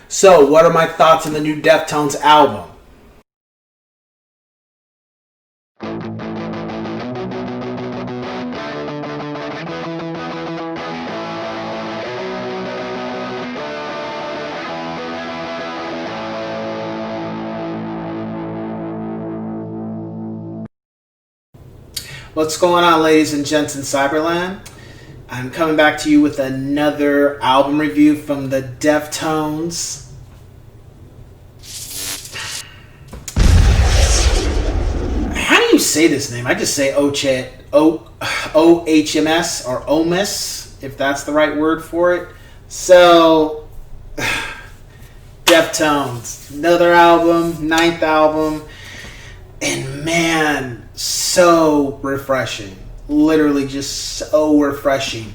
So, what are my thoughts on the new Deftones album? What's going on, ladies and gents in Cyberland? I'm coming back to you with another album review from the Deftones. How do you say this name? I just say OHMS or Ohms, if that's the right word for it. So, Deftones, another album, ninth album, and man, so refreshing. Literally just so refreshing.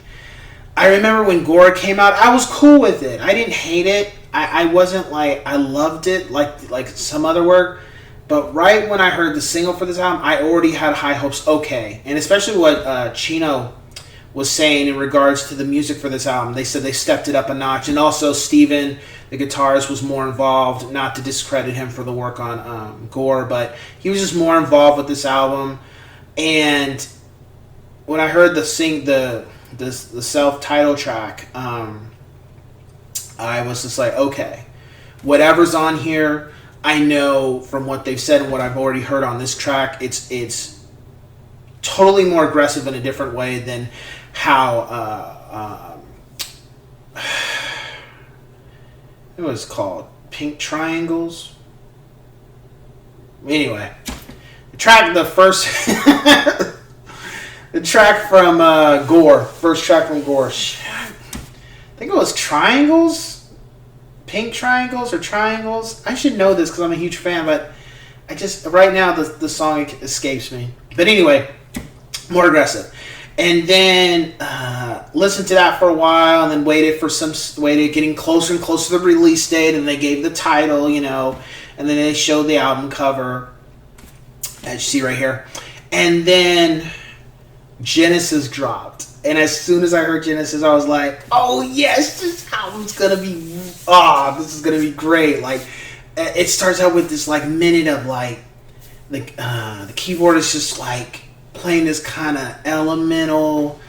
I remember when Gore came out, I was cool with it. I didn't hate it. I wasn't like, I loved it like some other work. But right when I heard the single for this album, I already had high hopes. Okay. And especially what Chino was saying in regards to the music for this album. They said they stepped it up a notch. And also Steven, the guitarist, was more involved. Not to discredit him for the work on Gore, but he was just more involved with this album. And when I heard the self-title track, I was just like, okay, whatever's on here, I know from what they've said and what I've already heard on this track, it's totally more aggressive in a different way than how it was called Pink Triangles. Anyway, the track from Gore, first track from Gore. I think it was Triangles, Pink Triangles or Triangles. I should know this because I'm a huge fan, but I just right now the song escapes me. But anyway, more aggressive. And then listened to that for a while, and then waited getting closer and closer to the release date, and they gave the title, and then they showed the album cover, as you see right here, and then Genesis dropped. And as soon as I heard Genesis, I was like, oh yes, this album's gonna be, this is gonna be great. Like, it starts out with this like minute of like the keyboard is just like playing this kind of elemental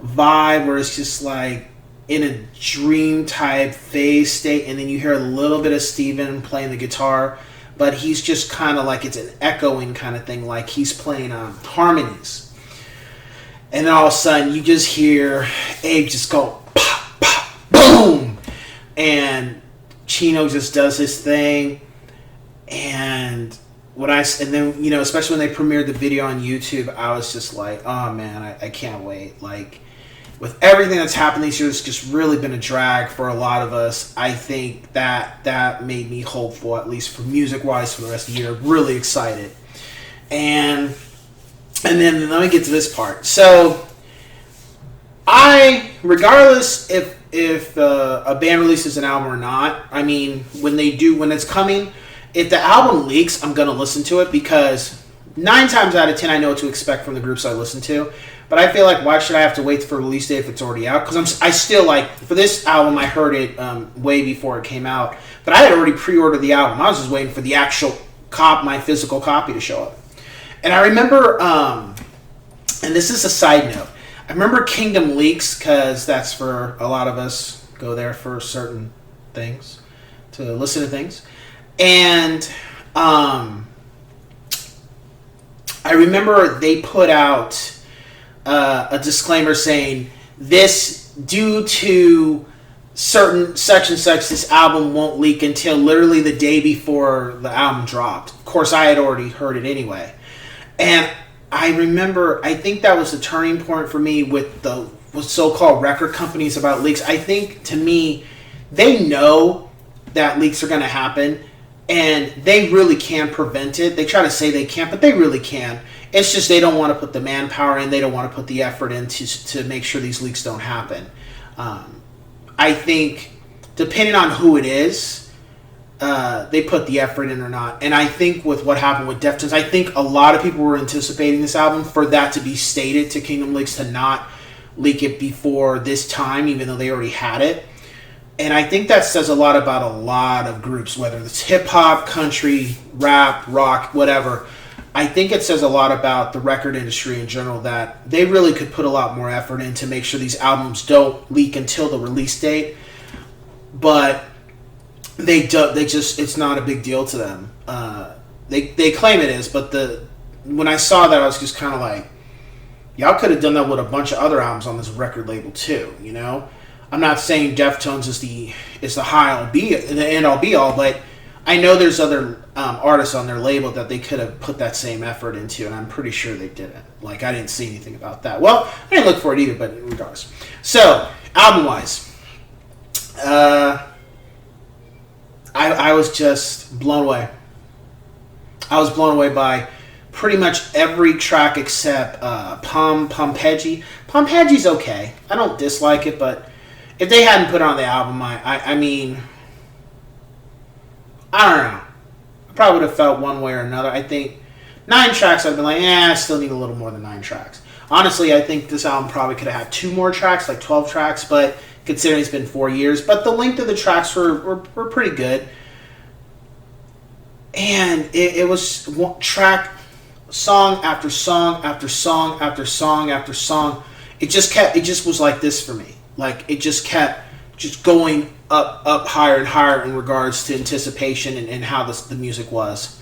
vibe where it's just like in a dream type phase state, and then you hear a little bit of Steven playing the guitar, but he's just kind of like, it's an echoing kind of thing, like he's playing harmonies. And then all of a sudden, you just hear Abe just go pop, pop, boom, and Chino just does his thing. And then especially when they premiered the video on YouTube, I was just like, oh man, I can't wait. Like, with everything that's happened these years, it's just really been a drag for a lot of us. I think that made me hopeful, at least for music wise, for the rest of the year. Really excited. And then let me get to this part. So, regardless if a band releases an album or not, I mean, when it's coming, if the album leaks, I'm going to listen to it, because 9 times out of 10, I know what to expect from the groups I listen to. But I feel like, why should I have to wait for release date if it's already out? Because I still, like, for this album, I heard it way before it came out. But I had already pre-ordered the album. I was just waiting for the actual my physical copy to show up. And I remember, and this is a side note, I remember Kingdom Leaks, because that's for a lot of us, go there for certain things, to listen to things. And I remember they put out a disclaimer saying, this, due to certain such and such, this album won't leak until literally the day before the album dropped. Of course, I had already heard it anyway. And I remember, I think that was the turning point for me with so-called record companies about leaks. I think, to me, they know that leaks are going to happen, and they really can prevent it. They try to say they can't, but they really can. It's just they don't want to put the manpower in, they don't want to put the effort in to make sure these leaks don't happen. I think, depending on who it is, they put the effort in or not. And I think with what happened with Deftones, I think a lot of people were anticipating this album for that to be stated to Kingdom Leaks, to not leak it before this time, even though they already had it. And I think that says a lot about a lot of groups, whether it's hip hop, country, rap, rock, whatever. I think it says a lot about the record industry in general that they really could put a lot more effort in to make sure these albums don't leak until the release date. But they do, they just, it's not a big deal to them. They claim it is, but when I saw that, I was just kind of like, y'all could have done that with a bunch of other albums on this record label too, you know? I'm not saying Deftones is the end all be all, but I know there's other artists on their label that they could have put that same effort into, and I'm pretty sure they didn't. Like, I didn't see anything about that. Well, I didn't look for it either, but regardless. So, album-wise, I was just blown away. I was blown away by pretty much every track except Pompeji. Pompeji's okay. I don't dislike it, but if they hadn't put it on the album, I mean, I don't know. I probably would have felt one way or another. I think 9 tracks, I've been like, I still need a little more than 9 tracks. Honestly, I think this album probably could have had 2 more tracks, like 12 tracks, but considering it's been 4 years. But the length of the tracks were pretty good. And it was track, song after song after song after song after song. It just was like this for me. Like, it just kept just going up higher and higher in regards to anticipation and how the music was.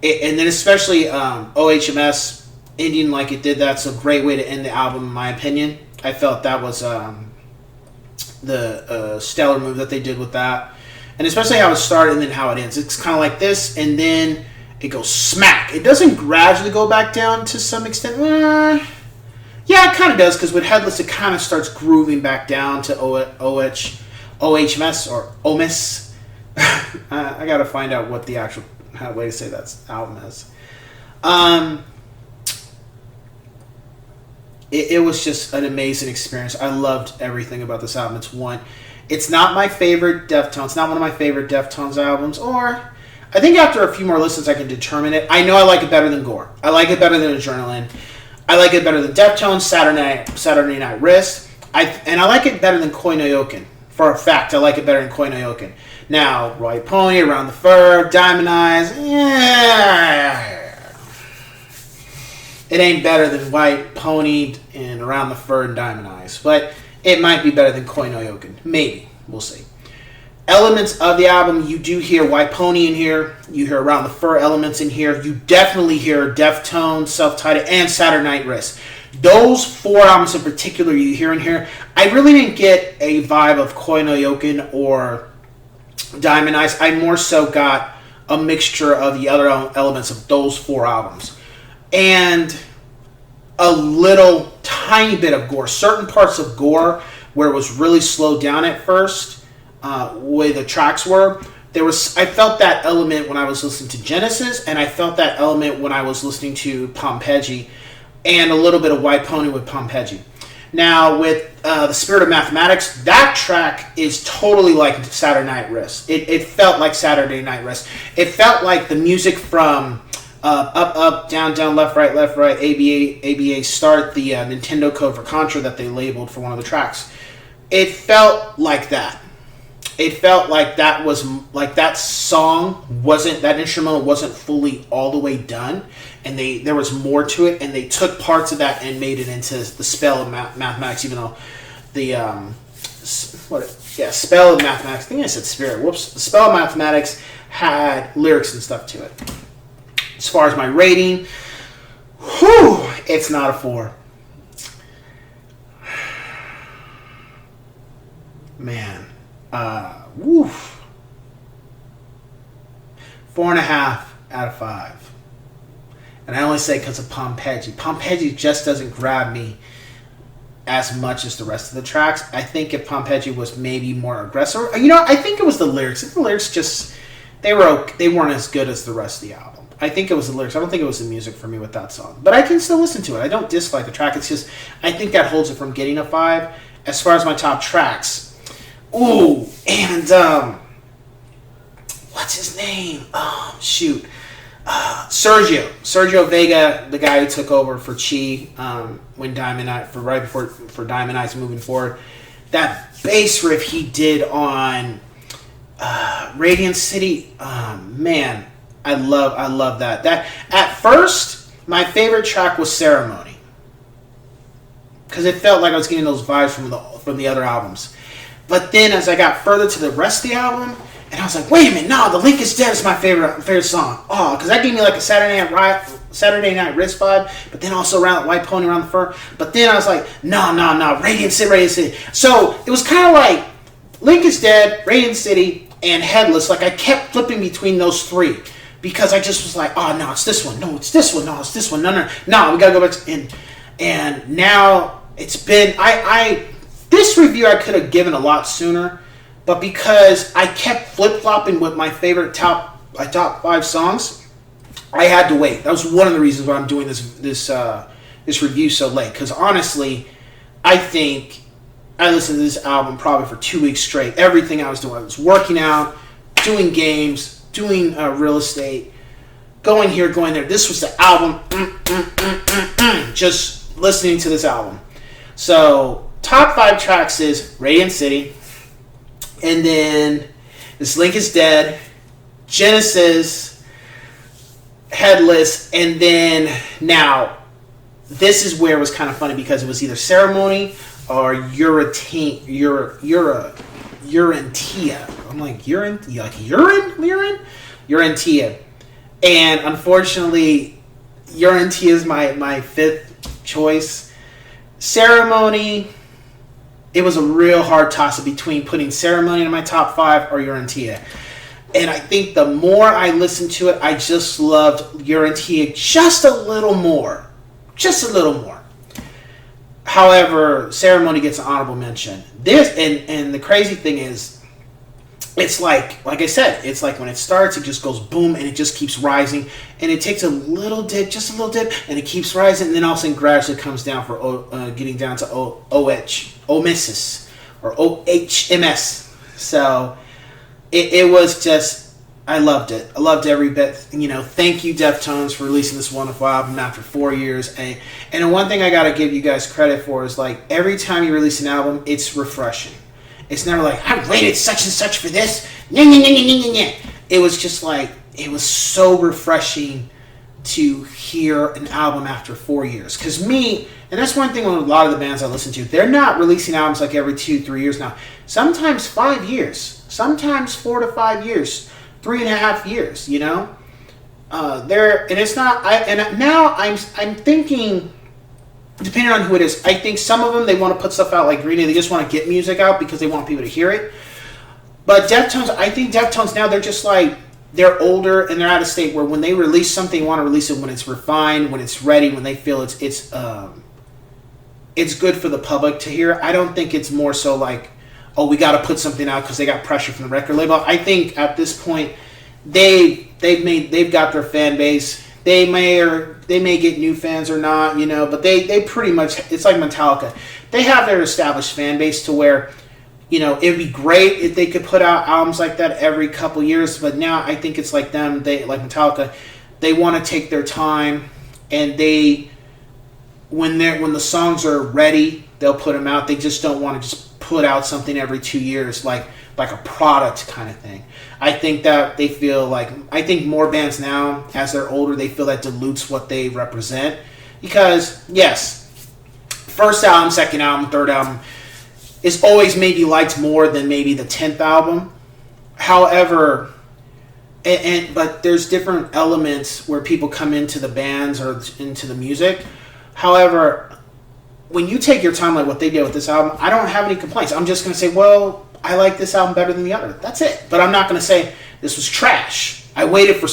And then especially OHMS, Indian Like It Did, that's a great way to end the album, in my opinion. I felt that was the stellar move that they did with that. And especially how it started and then how it ends. It's kind of like this, and then it goes smack. It doesn't gradually go back down to some extent. Yeah, it kind of does, because with Headless, it kind of starts grooving back down to OHMS or Ohms. I got to find out what the actual way to say that album is. It was just an amazing experience. I loved everything about this album. It's not my favorite Deftones. It's not one of my favorite Deftones albums, or I think after a few more listens I can determine it. I know I like it better than Gore. I like it better than Adrenaline. I like it better than Deftones, Saturday Night Wrist. I like it better than Koi no Yoken. For a fact, I like it better than Koi no Yoken. Now, White Pony, Around the Fur, Diamond Eyes, yeah. It ain't better than White Pony and Around the Fur and Diamond Eyes. But it might be better than Koi no Yoken. Maybe. We'll see. Elements of the album, you do hear White Pony in here. You hear Around the Fur elements in here. You definitely hear Deftones, Self-Titled, and Saturday Night Wrist. Those 4 albums in particular you hear in here, I really didn't get a vibe of Koi no Yoken or Diamond Eyes. I more so got a mixture of the other elements of those 4 albums. And a little tiny bit of Gore. Certain parts of Gore where it was really slowed down at first, way the tracks were. I felt that element when I was listening to Genesis, and I felt that element when I was listening to Pompeji, and a little bit of White Pony with Pompeji. Now, with The Spirit of Mathematics, that track is totally like Saturday Night Wrist. It felt like Saturday Night Wrist. It felt like the music from up, down, left, right, ABA, start, the Nintendo code for Contra that they labeled for one of the tracks. It felt like that. It felt like that was like that song wasn't, that instrumental wasn't fully all the way done, and there was more to it, and they took parts of that and made it into the spell of mathematics, even though the spell of mathematics, I think I said spirit, whoops, the spell of mathematics had lyrics and stuff to it. As far as my rating, it's not a 4. Man. 4.5 out of 5. And I only say because of Pompeji. Pompeji just doesn't grab me as much as the rest of the tracks. I think if Pompeji was maybe more aggressive, I think it was the lyrics. The lyrics just, they weren't as good as the rest of the album. I think it was the lyrics. I don't think it was the music for me with that song. But I can still listen to it. I don't dislike the track. It's just, I think that holds it from getting a 5. As far as my top tracks, and what's his name? Sergio Vega, the guy who took over for Chi when Diamond Eyes, for Diamond Eyes moving forward. that bass riff he did on Radiant City, man, I love that. That at first, my favorite track was Ceremony, because it felt like I was getting those vibes from the other albums. But then as I got further to the rest of the album, and I was like, wait a minute, no, The Link is Dead is my favorite song. Oh, because that gave me like a Saturday Night Wrist vibe, but then also around White Pony Around the Fur. But then I was like, no, Radiant City. So it was kind of like Link is Dead, Radiant City, and Headless. Like I kept flipping between those three because I just was like, oh no, it's this one. No, it's this one. No, it's this one. No, we gotta go back to, and now it's been this review I could have given a lot sooner, but because I kept flip flopping with my favorite top 5 songs, I had to wait. That was one of the reasons why I'm doing this review so late. Because honestly, I think I listened to this album probably for 2 weeks straight. Everything I was doing, I was working out, doing games, doing real estate, going here, going there. This was the album. Just listening to this album. So top 5 tracks is Radiant City, and then This Link is Dead, Genesis, Headless, and then now this is where it was kind of funny because it was either Ceremony or Urantia. I'm like urine, Urantia, and unfortunately, Urantia is my 5th choice. Ceremony. It was a real hard toss between putting Ceremony in my top 5 or Urantia. And I think the more I listened to it, I just loved Urantia just a little more. Just a little more. However, Ceremony gets an honorable mention. This and the crazy thing is, it's like I said, it's like when it starts, it just goes boom, and it just keeps rising, and it takes a little dip, just a little dip, and it keeps rising, and then all of a sudden gradually comes down for getting down to Ohms or OHMS. So it was just, I loved it. I loved every bit. Thank you, Deftones, for releasing this wonderful album after 4 years. And the one thing I got to give you guys credit for is, like, every time you release an album, it's refreshing. It's never like, I rated such and such for this. It was just like, it was so refreshing to hear an album after 4 years. Because me, and that's one thing with a lot of the bands I listen to, they're not releasing albums like every 2-3 years now. Sometimes 5 years. Sometimes 4 to 5 years. 3.5 years, and it's not, now I'm thinking, depending on who it is, I think some of them, they want to put stuff out like Green Day. They just want to get music out because they want people to hear it. But Deftones, I think Deftones now, they're just like, they're older and they're at a state where when they release something, they want to release it when it's refined, when it's ready, when they feel it's good for the public to hear. I don't think it's more so like, oh, we got to put something out because they got pressure from the record label. I think at this point, they've got their fan base. They may get new fans or not, but they pretty much, it's like Metallica. They have their established fan base to where, it'd be great if they could put out albums like that every couple years. But now I think it's like them, like Metallica, they want to take their time, and when the songs are ready, they'll put them out. They just don't want to just put out something every 2 years like a product kind of thing. I think that they feel like, I think more bands now, as they're older, they feel that dilutes what they represent. Because, yes, first album, second album, third album is always maybe liked more than maybe the 10th album. However, but there's different elements where people come into the bands or into the music. However, when you take your time like what they did with this album, I don't have any complaints. I'm just going to say, well, I like this album better than the other. That's it. But I'm not going to say this was trash. I waited for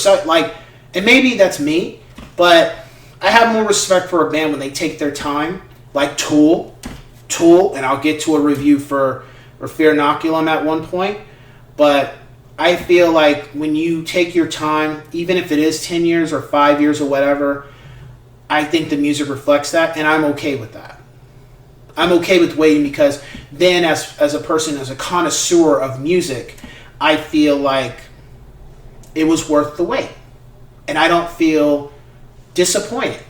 and maybe that's me, but I have more respect for a band when they take their time, like Tool, and I'll get to a review for Fear Inoculum at one point. But I feel like when you take your time, even if it is 10 years or 5 years or whatever, I think the music reflects that, and I'm okay with that. I'm okay with waiting because then as a person, as a connoisseur of music, I feel like it was worth the wait. And I don't feel disappointed.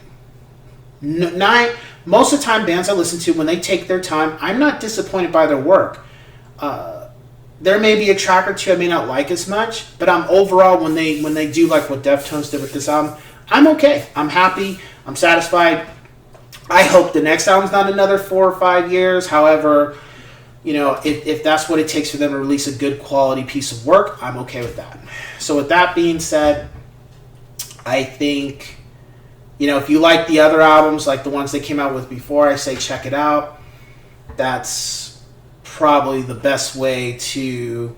most of the time, bands I listen to, when they take their time, I'm not disappointed by their work. There may be a track or two I may not like as much, but I'm overall, when they do like what Deftones did with this album, I'm okay. I'm happy. I'm satisfied. I hope the next album's not another 4 or 5 years. However, if that's what it takes for them to release a good quality piece of work, I'm okay with that. So with that being said, I think, if you like the other albums, like the ones they came out with before, I say check it out. That's probably the best way to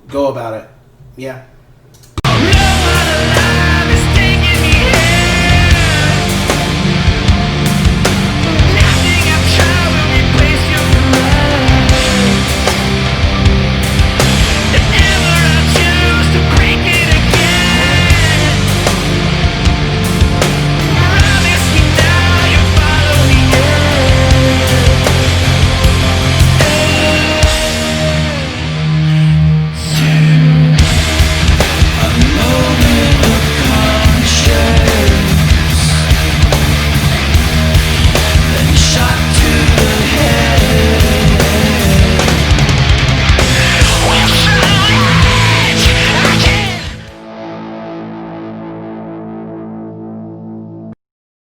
go about it. Yeah.